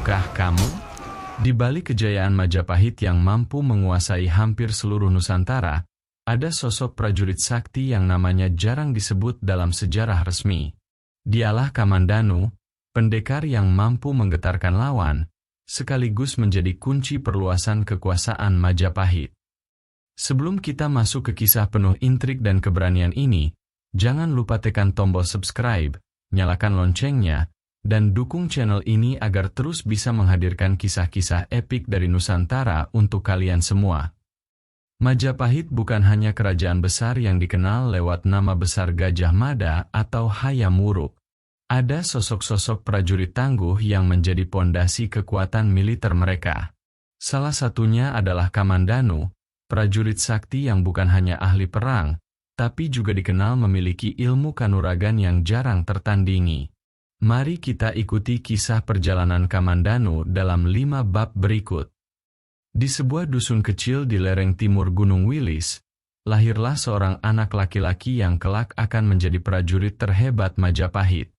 Tahukah kamu? Di balik kejayaan Majapahit yang mampu menguasai hampir seluruh Nusantara, ada sosok prajurit sakti yang namanya jarang disebut dalam sejarah resmi. Dialah Kamandanu, pendekar yang mampu menggetarkan lawan, sekaligus menjadi kunci perluasan kekuasaan Majapahit. Sebelum kita masuk ke kisah penuh intrik dan keberanian ini, jangan lupa tekan tombol subscribe, nyalakan loncengnya, dan dukung channel ini agar terus bisa menghadirkan kisah-kisah epik dari Nusantara untuk kalian semua. Majapahit bukan hanya kerajaan besar yang dikenal lewat nama besar Gajah Mada atau Hayam Wuruk. Ada sosok-sosok prajurit tangguh yang menjadi pondasi kekuatan militer mereka. Salah satunya adalah Kamandanu, prajurit sakti yang bukan hanya ahli perang, tapi juga dikenal memiliki ilmu kanuragan yang jarang tertandingi. Mari kita ikuti kisah perjalanan Kamandanu dalam 5 bab berikut. Di sebuah dusun kecil di lereng timur Gunung Wilis, lahirlah seorang anak laki-laki yang kelak akan menjadi prajurit terhebat Majapahit.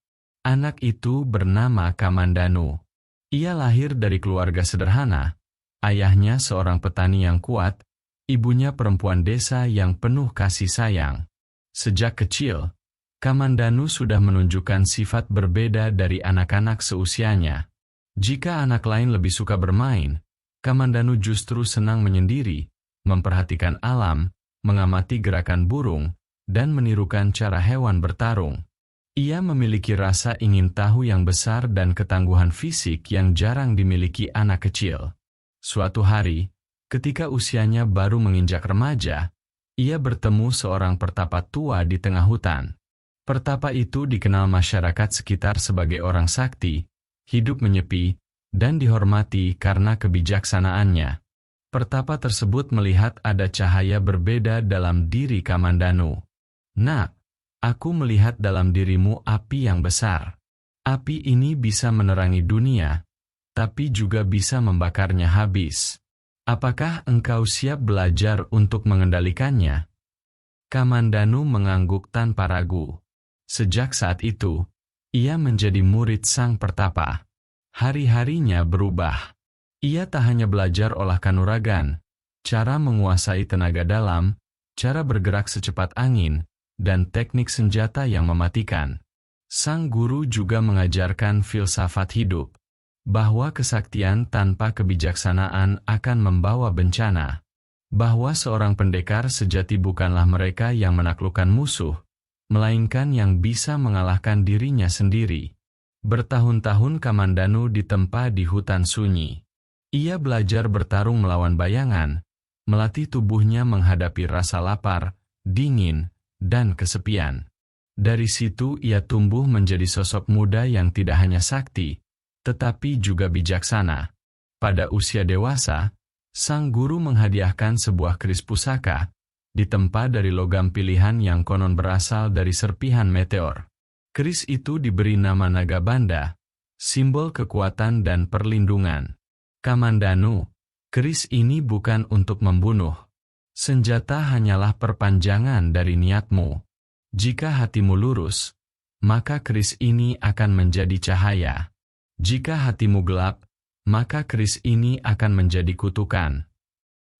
Anak itu bernama Kamandanu. Ia lahir dari keluarga sederhana, ayahnya seorang petani yang kuat, ibunya perempuan desa yang penuh kasih sayang. Sejak kecil, Kamandanu sudah menunjukkan sifat berbeda dari anak-anak seusianya. Jika anak lain lebih suka bermain, Kamandanu justru senang menyendiri, memperhatikan alam, mengamati gerakan burung, dan menirukan cara hewan bertarung. Ia memiliki rasa ingin tahu yang besar dan ketangguhan fisik yang jarang dimiliki anak kecil. Suatu hari, ketika usianya baru menginjak remaja, ia bertemu seorang pertapa tua di tengah hutan. Pertapa itu dikenal masyarakat sekitar sebagai orang sakti, hidup menyepi, dan dihormati karena kebijaksanaannya. Pertapa tersebut melihat ada cahaya berbeda dalam diri Kamandanu. "Nak, aku melihat dalam dirimu api yang besar. Api ini bisa menerangi dunia, tapi juga bisa membakarnya habis. Apakah engkau siap belajar untuk mengendalikannya?" Kamandanu mengangguk tanpa ragu. Sejak saat itu, ia menjadi murid sang pertapa. Hari-harinya berubah. Ia tak hanya belajar olah kanuragan, cara menguasai tenaga dalam, cara bergerak secepat angin, dan teknik senjata yang mematikan. Sang guru juga mengajarkan filsafat hidup, bahwa kesaktian tanpa kebijaksanaan akan membawa bencana. Bahwa seorang pendekar sejati bukanlah mereka yang menaklukkan musuh, melainkan yang bisa mengalahkan dirinya sendiri. Bertahun-tahun Kamandanu ditempa di hutan sunyi. Ia belajar bertarung melawan bayangan, melatih tubuhnya menghadapi rasa lapar, dingin, dan kesepian. Dari situ ia tumbuh menjadi sosok muda yang tidak hanya sakti, tetapi juga bijaksana. Pada usia dewasa, sang guru menghadiahkan sebuah keris pusaka, ditempa dari logam pilihan yang konon berasal dari serpihan meteor. Keris itu diberi nama Nagabanda, simbol kekuatan dan perlindungan. Kamandanu, keris ini bukan untuk membunuh. Senjata hanyalah perpanjangan dari niatmu. Jika hatimu lurus, maka keris ini akan menjadi cahaya. Jika hatimu gelap, maka keris ini akan menjadi kutukan.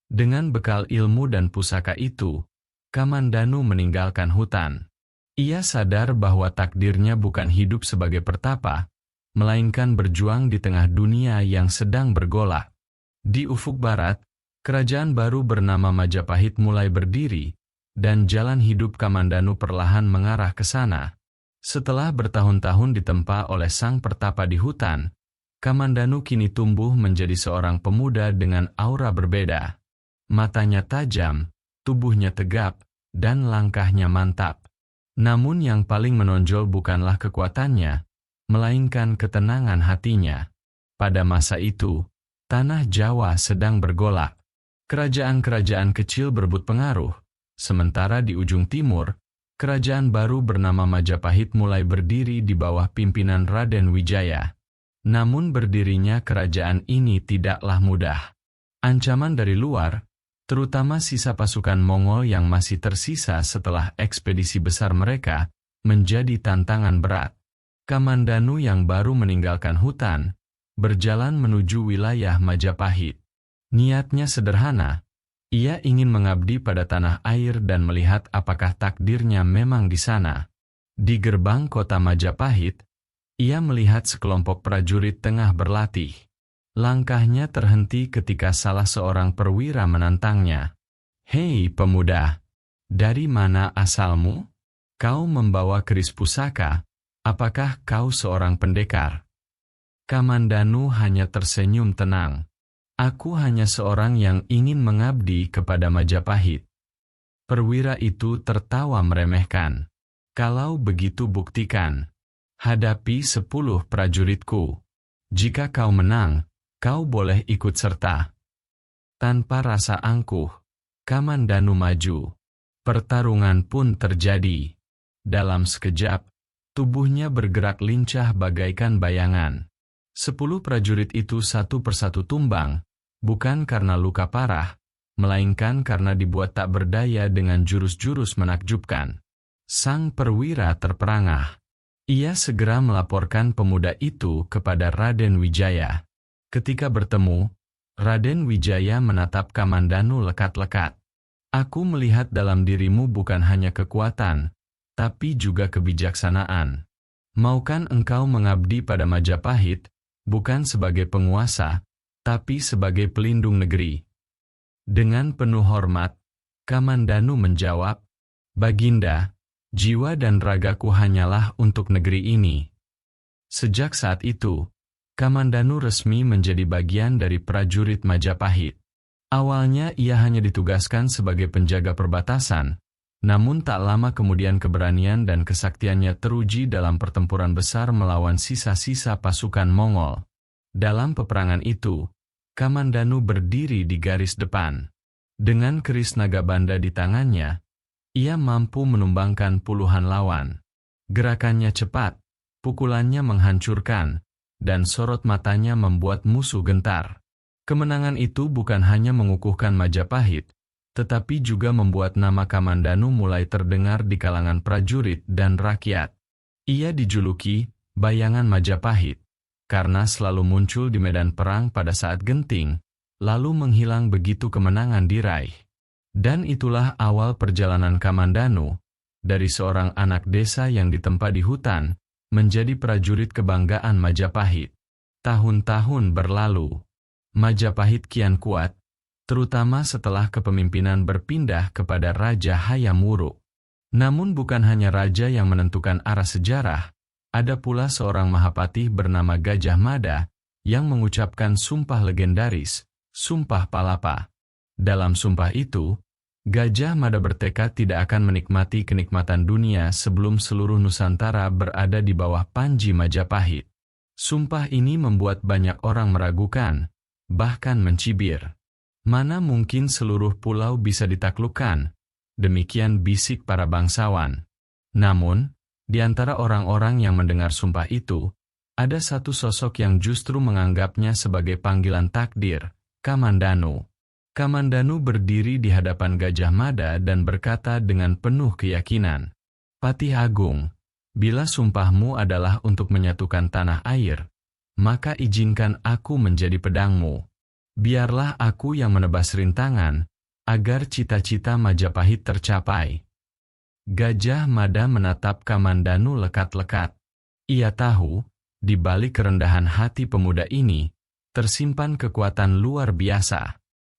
Dengan bekal ilmu dan pusaka itu, Kamandanu meninggalkan hutan. Ia sadar bahwa takdirnya bukan hidup sebagai pertapa, melainkan berjuang di tengah dunia yang sedang bergolak. Di ufuk barat, kerajaan baru bernama Majapahit mulai berdiri, dan jalan hidup Kamandanu perlahan mengarah ke sana. Setelah bertahun-tahun ditempa oleh sang pertapa di hutan, Kamandanu kini tumbuh menjadi seorang pemuda dengan aura berbeda. Matanya tajam, tubuhnya tegap, dan langkahnya mantap. Namun yang paling menonjol bukanlah kekuatannya, melainkan ketenangan hatinya. Pada masa itu, tanah Jawa sedang bergolak. Kerajaan-kerajaan kecil berebut pengaruh, sementara di ujung timur, kerajaan baru bernama Majapahit mulai berdiri di bawah pimpinan Raden Wijaya. Namun berdirinya kerajaan ini tidaklah mudah. Ancaman dari luar, terutama sisa pasukan Mongol yang masih tersisa setelah ekspedisi besar mereka, menjadi tantangan berat. Kamandanu yang baru meninggalkan hutan, berjalan menuju wilayah Majapahit. Niatnya sederhana, ia ingin mengabdi pada tanah air dan melihat apakah takdirnya memang di sana. Di gerbang kota Majapahit, ia melihat sekelompok prajurit tengah berlatih. Langkahnya terhenti ketika salah seorang perwira menantangnya. "Hei pemuda, dari mana asalmu? Kau membawa keris pusaka, apakah kau seorang pendekar?" Kamandanu hanya tersenyum tenang. "Aku hanya seorang yang ingin mengabdi kepada Majapahit." Perwira itu tertawa meremehkan. "Kalau begitu buktikan. Hadapi 10 prajuritku. Jika kau menang, kau boleh ikut serta." Tanpa rasa angkuh, Kamandanu maju. Pertarungan pun terjadi. Dalam sekejap, tubuhnya bergerak lincah bagaikan bayangan. 10 prajurit itu satu persatu tumbang, bukan karena luka parah, melainkan karena dibuat tak berdaya dengan jurus-jurus menakjubkan. Sang perwira terperangah. Ia segera melaporkan pemuda itu kepada Raden Wijaya. Ketika bertemu, Raden Wijaya menatap Kamandanu lekat-lekat. "Aku melihat dalam dirimu bukan hanya kekuatan, tapi juga kebijaksanaan. Maukan engkau mengabdi pada Majapahit, bukan sebagai penguasa, tapi sebagai pelindung negeri?" Dengan penuh hormat, Kamandanu menjawab, "Baginda, jiwa dan ragaku hanyalah untuk negeri ini." Sejak saat itu, Kamandanu resmi menjadi bagian dari prajurit Majapahit. Awalnya ia hanya ditugaskan sebagai penjaga perbatasan, namun tak lama kemudian keberanian dan kesaktiannya teruji dalam pertempuran besar melawan sisa-sisa pasukan Mongol. Dalam peperangan itu, Kamandanu berdiri di garis depan. Dengan keris Nagabanda di tangannya, ia mampu menumbangkan puluhan lawan. Gerakannya cepat, pukulannya menghancurkan, dan sorot matanya membuat musuh gentar. Kemenangan itu bukan hanya mengukuhkan Majapahit, tetapi juga membuat nama Kamandanu mulai terdengar di kalangan prajurit dan rakyat. Ia dijuluki Bayangan Majapahit, karena selalu muncul di medan perang pada saat genting, lalu menghilang begitu kemenangan diraih. Dan itulah awal perjalanan Kamandanu, dari seorang anak desa yang ditempa di hutan, menjadi prajurit kebanggaan Majapahit. Tahun-tahun berlalu, Majapahit kian kuat, terutama setelah kepemimpinan berpindah kepada Raja Hayam Wuruk. Namun bukan hanya raja yang menentukan arah sejarah, ada pula seorang Mahapatih bernama Gajah Mada, yang mengucapkan sumpah legendaris, Sumpah Palapa. Dalam sumpah itu, Gajah Mada bertekad tidak akan menikmati kenikmatan dunia sebelum seluruh Nusantara berada di bawah panji Majapahit. Sumpah ini membuat banyak orang meragukan, bahkan mencibir. Mana mungkin seluruh pulau bisa ditaklukkan? Demikian bisik para bangsawan. Namun, di antara orang-orang yang mendengar sumpah itu, ada satu sosok yang justru menganggapnya sebagai panggilan takdir, Kamandanu. Kamandanu berdiri di hadapan Gajah Mada dan berkata dengan penuh keyakinan, "Patih Agung, bila sumpahmu adalah untuk menyatukan tanah air, maka izinkan aku menjadi pedangmu. Biarlah aku yang menebas rintangan, agar cita-cita Majapahit tercapai." Gajah Mada menatap Kamandanu lekat-lekat. Ia tahu, di balik kerendahan hati pemuda ini, tersimpan kekuatan luar biasa.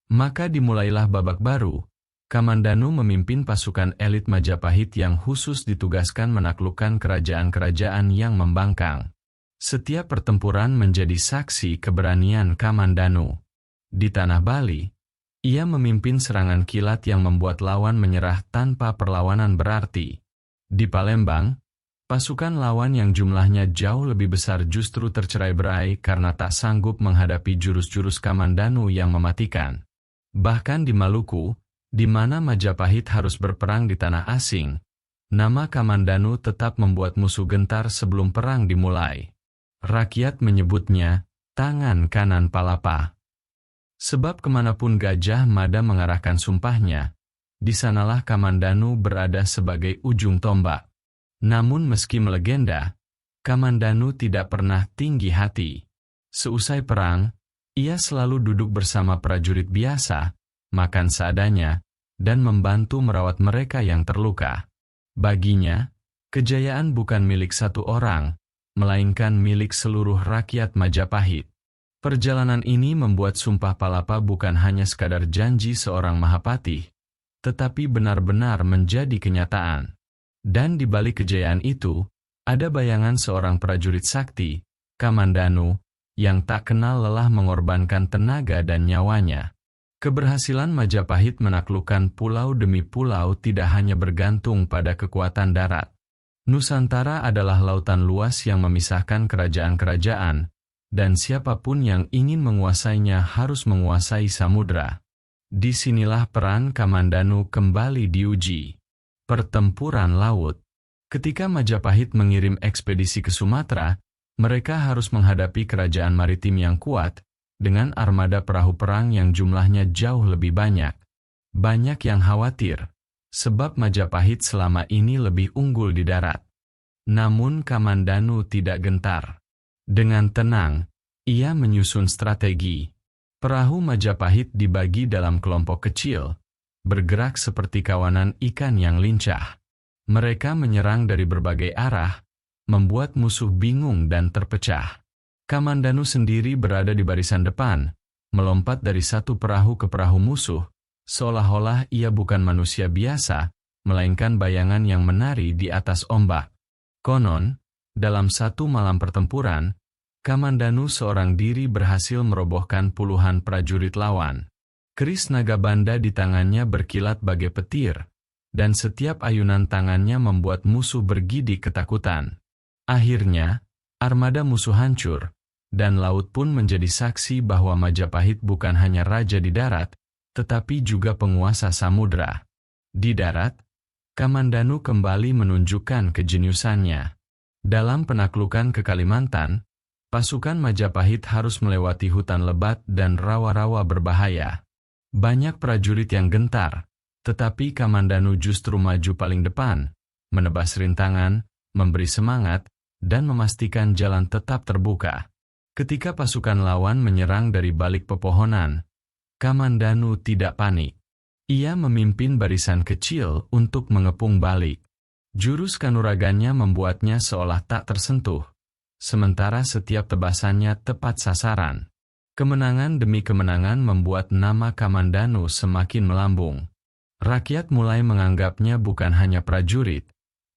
Maka dimulailah babak baru. Kamandanu memimpin pasukan elit Majapahit yang khusus ditugaskan menaklukkan kerajaan-kerajaan yang membangkang. Setiap pertempuran menjadi saksi keberanian Kamandanu. Di tanah Bali, ia memimpin serangan kilat yang membuat lawan menyerah tanpa perlawanan berarti. Di Palembang, pasukan lawan yang jumlahnya jauh lebih besar justru tercerai-berai karena tak sanggup menghadapi jurus-jurus Kamandanu yang mematikan. Bahkan di Maluku, di mana Majapahit harus berperang di tanah asing, nama Kamandanu tetap membuat musuh gentar sebelum perang dimulai. Rakyat menyebutnya tangan kanan Palapa. Sebab kemanapun Gajah Mada mengarahkan sumpahnya, di sanalah Kamandanu berada sebagai ujung tombak. Namun meski melegenda, Kamandanu tidak pernah tinggi hati. Seusai perang, ia selalu duduk bersama prajurit biasa, makan seadanya, dan membantu merawat mereka yang terluka. Baginya, kejayaan bukan milik satu orang, melainkan milik seluruh rakyat Majapahit. Perjalanan ini membuat Sumpah Palapa bukan hanya sekadar janji seorang Mahapatih, tetapi benar-benar menjadi kenyataan. Dan di balik kejayaan itu, ada bayangan seorang prajurit sakti, Kamandanu, yang tak kenal lelah mengorbankan tenaga dan nyawanya. Keberhasilan Majapahit menaklukkan pulau demi pulau tidak hanya bergantung pada kekuatan darat. Nusantara adalah lautan luas yang memisahkan kerajaan-kerajaan, dan siapapun yang ingin menguasainya harus menguasai samudra. Disinilah peran Kamandanu kembali diuji. Pertempuran laut. Ketika Majapahit mengirim ekspedisi ke Sumatera, mereka harus menghadapi kerajaan maritim yang kuat, dengan armada perahu perang yang jumlahnya jauh lebih banyak. Banyak yang khawatir, sebab Majapahit selama ini lebih unggul di darat. Namun Kamandanu tidak gentar. Dengan tenang, ia menyusun strategi. Perahu Majapahit dibagi dalam kelompok kecil, bergerak seperti kawanan ikan yang lincah. Mereka menyerang dari berbagai arah, membuat musuh bingung dan terpecah. Kamandanu sendiri berada di barisan depan, melompat dari satu perahu ke perahu musuh, seolah-olah ia bukan manusia biasa, melainkan bayangan yang menari di atas ombak. Konon, dalam satu malam pertempuran, Kamandanu seorang diri berhasil merobohkan puluhan prajurit lawan. Keris naga banda di tangannya berkilat bagai petir, dan setiap ayunan tangannya membuat musuh bergidik ketakutan. Akhirnya, armada musuh hancur, dan laut pun menjadi saksi bahwa Majapahit bukan hanya raja di darat, tetapi juga penguasa samudra. Di darat, Kamandanu kembali menunjukkan kejeniusannya. Dalam penaklukan ke Kalimantan, pasukan Majapahit harus melewati hutan lebat dan rawa-rawa berbahaya. Banyak prajurit yang gentar, tetapi Kamandanu justru maju paling depan, menebas rintangan, memberi semangat, dan memastikan jalan tetap terbuka. Ketika pasukan lawan menyerang dari balik pepohonan, Kamandanu tidak panik. Ia memimpin barisan kecil untuk mengepung balik. Jurus kanuragannya membuatnya seolah tak tersentuh, sementara setiap tebasannya tepat sasaran. Kemenangan demi kemenangan membuat nama Kamandanu semakin melambung. Rakyat mulai menganggapnya bukan hanya prajurit,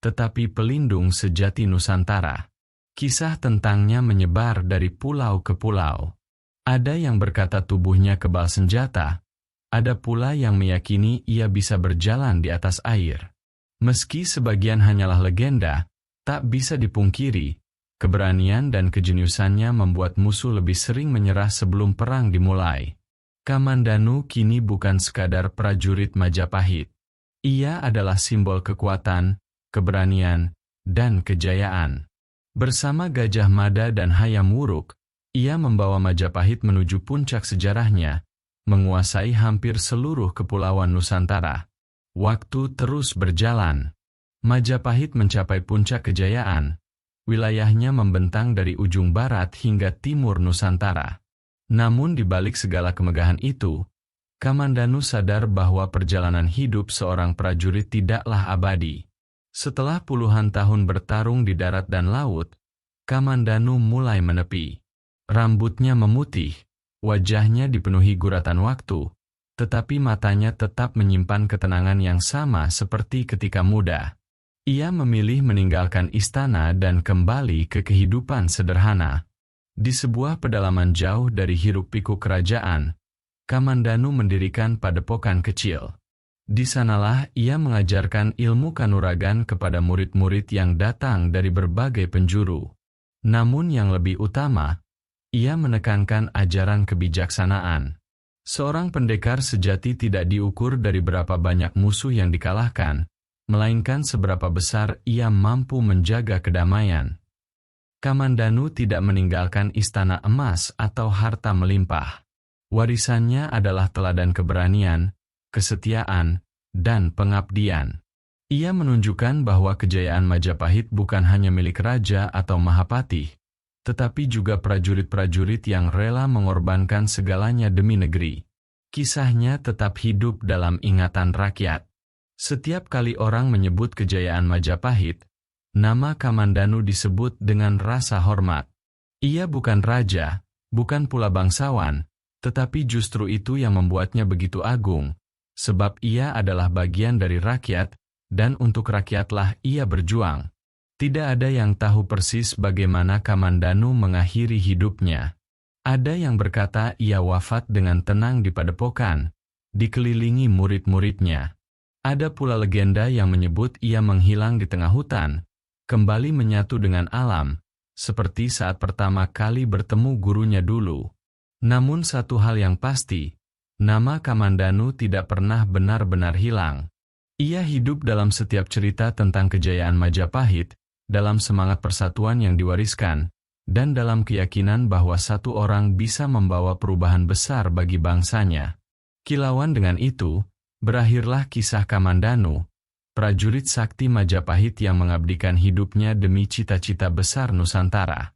tetapi pelindung sejati Nusantara. Kisah tentangnya menyebar dari pulau ke pulau. Ada yang berkata tubuhnya kebal senjata, ada pula yang meyakini ia bisa berjalan di atas air. Meski sebagian hanyalah legenda, tak bisa dipungkiri, keberanian dan kejeniusannya membuat musuh lebih sering menyerah sebelum perang dimulai. Kamandanu kini bukan sekadar prajurit Majapahit. Ia adalah simbol kekuatan, keberanian, dan kejayaan. Bersama Gajah Mada dan Hayam Wuruk, ia membawa Majapahit menuju puncak sejarahnya, menguasai hampir seluruh kepulauan Nusantara. Waktu terus berjalan. Majapahit mencapai puncak kejayaan. Wilayahnya membentang dari ujung barat hingga timur Nusantara. Namun di balik segala kemegahan itu, Kamandanu sadar bahwa perjalanan hidup seorang prajurit tidaklah abadi. Setelah puluhan tahun bertarung di darat dan laut, Kamandanu mulai menepi. Rambutnya memutih, wajahnya dipenuhi guratan waktu, tetapi matanya tetap menyimpan ketenangan yang sama seperti ketika muda. Ia memilih meninggalkan istana dan kembali ke kehidupan sederhana. Di sebuah pedalaman jauh dari hiruk-pikuk kerajaan, Kamandanu mendirikan padepokan kecil. Di sanalah ia mengajarkan ilmu kanuragan kepada murid-murid yang datang dari berbagai penjuru. Namun yang lebih utama, ia menekankan ajaran kebijaksanaan. Seorang pendekar sejati tidak diukur dari berapa banyak musuh yang dikalahkan, melainkan seberapa besar ia mampu menjaga kedamaian. Kamandanu tidak meninggalkan istana emas atau harta melimpah. Warisannya adalah teladan keberanian, kesetiaan, dan pengabdian. Ia menunjukkan bahwa kejayaan Majapahit bukan hanya milik raja atau Mahapatih, tetapi juga prajurit-prajurit yang rela mengorbankan segalanya demi negeri. Kisahnya tetap hidup dalam ingatan rakyat. Setiap kali orang menyebut kejayaan Majapahit, nama Kamandanu disebut dengan rasa hormat. Ia bukan raja, bukan pula bangsawan, tetapi justru itu yang membuatnya begitu agung, sebab ia adalah bagian dari rakyat, dan untuk rakyatlah ia berjuang. Tidak ada yang tahu persis bagaimana Kamandanu mengakhiri hidupnya. Ada yang berkata ia wafat dengan tenang di padepokan, dikelilingi murid-muridnya. Ada pula legenda yang menyebut ia menghilang di tengah hutan, kembali menyatu dengan alam, seperti saat pertama kali bertemu gurunya dulu. Namun satu hal yang pasti, nama Kamandanu tidak pernah benar-benar hilang. Ia hidup dalam setiap cerita tentang kejayaan Majapahit, dalam semangat persatuan yang diwariskan, dan dalam keyakinan bahwa satu orang bisa membawa perubahan besar bagi bangsanya. Kilauan dengan itu, berakhirlah kisah Kamandanu, prajurit sakti Majapahit yang mengabdikan hidupnya demi cita-cita besar Nusantara.